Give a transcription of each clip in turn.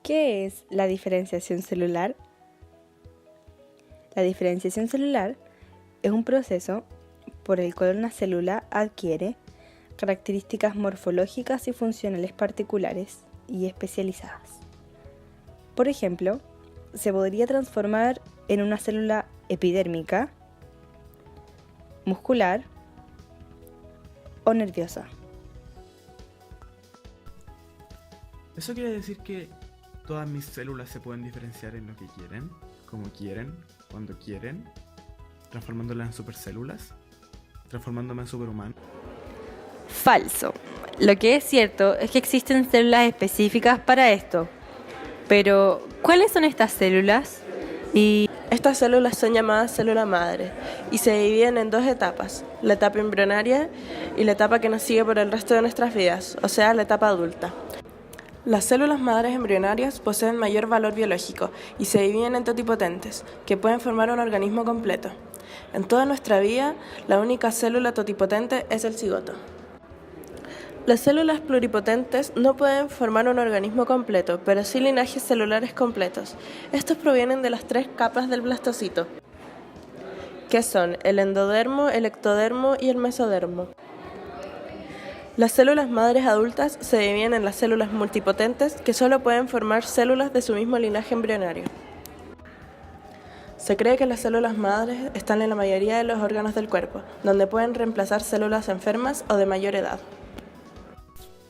¿Qué es la diferenciación celular? La diferenciación celular es un proceso por el cual una célula adquiere características morfológicas y funcionales particulares y especializadas. Por ejemplo, se podría transformar en una célula epidérmica, muscular o nerviosa. ¿Eso quiere decir que todas mis células se pueden diferenciar en lo que quieren, como quieren, cuando quieren, transformándolas en supercélulas, transformándome en superhumano? Falso. Lo que es cierto es que existen células específicas para esto. Pero, ¿cuáles son estas células? Estas células son llamadas célula madre y se dividen en dos etapas, la etapa embrionaria y la etapa que nos sigue por el resto de nuestras vidas, o sea, la etapa adulta. Las células madres embrionarias poseen mayor valor biológico y se dividen en totipotentes, que pueden formar un organismo completo. En toda nuestra vida, la única célula totipotente es el cigoto. Las células pluripotentes no pueden formar un organismo completo, pero sí linajes celulares completos. Estos provienen de las 3 capas del blastocito, que son el endodermo, el ectodermo y el mesodermo. Las células madres adultas se dividen en las células multipotentes, que solo pueden formar células de su mismo linaje embrionario. Se cree que las células madres están en la mayoría de los órganos del cuerpo, donde pueden reemplazar células enfermas o de mayor edad.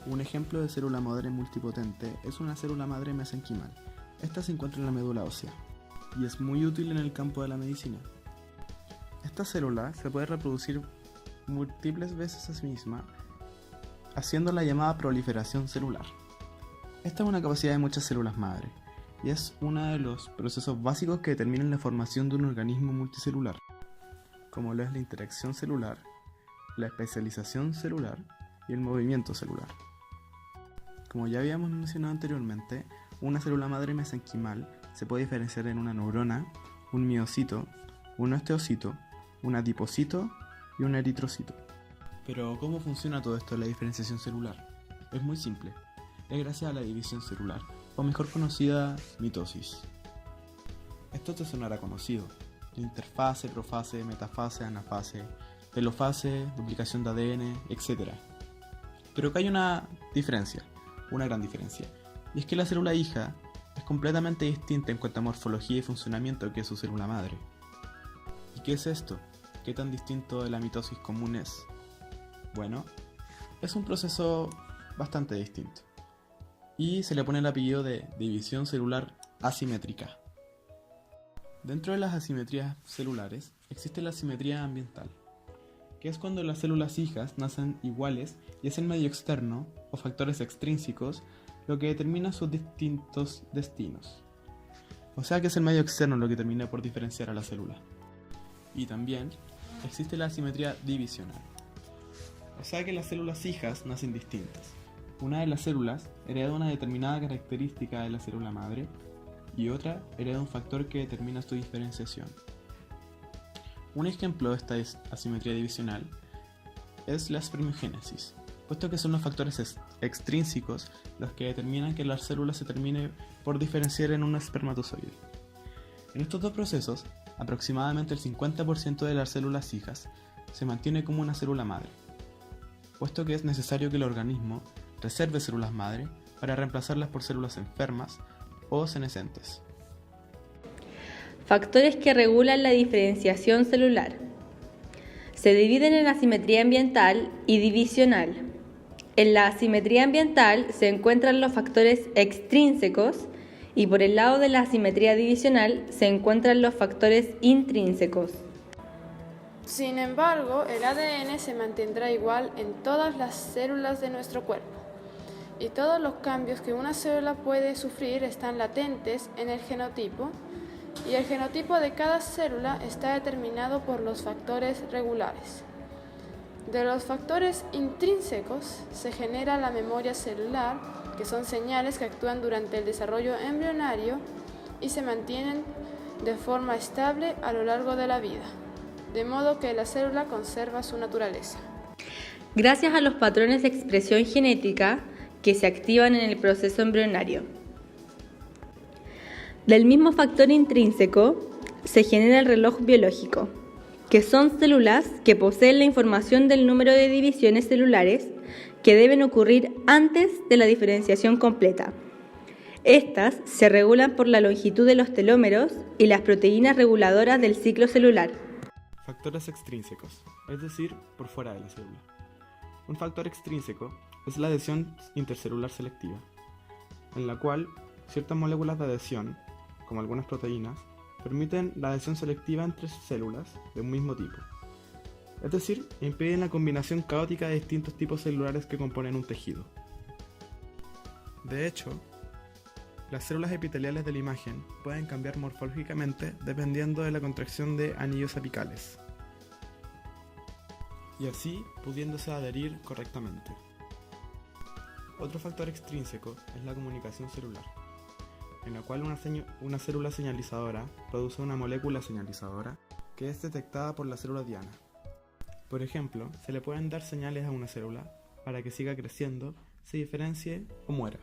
Un ejemplo de célula madre multipotente es una célula madre mesenquimal. Esta se encuentra en la médula ósea y es muy útil en el campo de la medicina. Esta célula se puede reproducir múltiples veces a sí misma, haciendo la llamada proliferación celular. Esta es una capacidad de muchas células madre y es uno de los procesos básicos que determinan la formación de un organismo multicelular, como lo es la interacción celular, la especialización celular y el movimiento celular. Como ya habíamos mencionado anteriormente, una célula madre mesenquimal se puede diferenciar en una neurona, un miocito, un osteocito, un adipocito y un eritrocito. Pero, ¿cómo funciona todo esto de la diferenciación celular? Es muy simple. Es gracias a la división celular, o mejor conocida, mitosis. Esto te sonará conocido: interfase, profase, metafase, anafase, telofase, duplicación de ADN, etc. Pero acá hay una diferencia, una gran diferencia, y es que la célula hija es completamente distinta en cuanto a morfología y funcionamiento que su célula madre. ¿Y qué es esto? ¿Qué tan distinto de la mitosis común es? Bueno, es un proceso bastante distinto, y se le pone el apellido de división celular asimétrica. Dentro de las asimetrías celulares existe la asimetría ambiental, que es cuando las células hijas nacen iguales y es el medio externo o factores extrínsecos lo que determina sus distintos destinos. O sea que es el medio externo lo que termina por diferenciar a la célula. Y también existe la asimetría divisional. O sea que las células hijas nacen distintas. Una de las células hereda una determinada característica de la célula madre y otra hereda un factor que determina su diferenciación. Un ejemplo de esta asimetría divisional es la espermiogénesis, puesto que son los factores extrínsecos los que determinan que la célula se termine por diferenciar en un espermatozoide. En estos dos procesos, aproximadamente el 50% de las células hijas se mantiene como una célula madre, puesto que es necesario que el organismo reserve células madre para reemplazarlas por células enfermas o senescentes. Factores que regulan la diferenciación celular. Se dividen en asimetría ambiental y divisional. En la asimetría ambiental se encuentran los factores extrínsecos y por el lado de la asimetría divisional se encuentran los factores intrínsecos. Sin embargo, el ADN se mantendrá igual en todas las células de nuestro cuerpo, y todos los cambios que una célula puede sufrir están latentes en el genotipo, y el genotipo de cada célula está determinado por los factores regulares. De los factores intrínsecos se genera la memoria celular, que son señales que actúan durante el desarrollo embrionario y se mantienen de forma estable a lo largo de la vida, de modo que la célula conserva su naturaleza. Gracias a los patrones de expresión genética que se activan en el proceso embrionario. Del mismo factor intrínseco se genera el reloj biológico, que son células que poseen la información del número de divisiones celulares que deben ocurrir antes de la diferenciación completa. Estas se regulan por la longitud de los telómeros y las proteínas reguladoras del ciclo celular. Factores extrínsecos, es decir, por fuera de la célula. Un factor extrínseco es la adhesión intercelular selectiva, en la cual ciertas moléculas de adhesión, como algunas proteínas, permiten la adhesión selectiva entre células de un mismo tipo. Es decir, impiden la combinación caótica de distintos tipos celulares que componen un tejido. De hecho, las células epiteliales de la imagen pueden cambiar morfológicamente dependiendo de la contracción de anillos apicales, y así pudiéndose adherir correctamente. Otro factor extrínseco es la comunicación celular, en la cual una célula señalizadora produce una molécula señalizadora que es detectada por la célula diana. Por ejemplo, se le pueden dar señales a una célula para que siga creciendo, se diferencie o muera.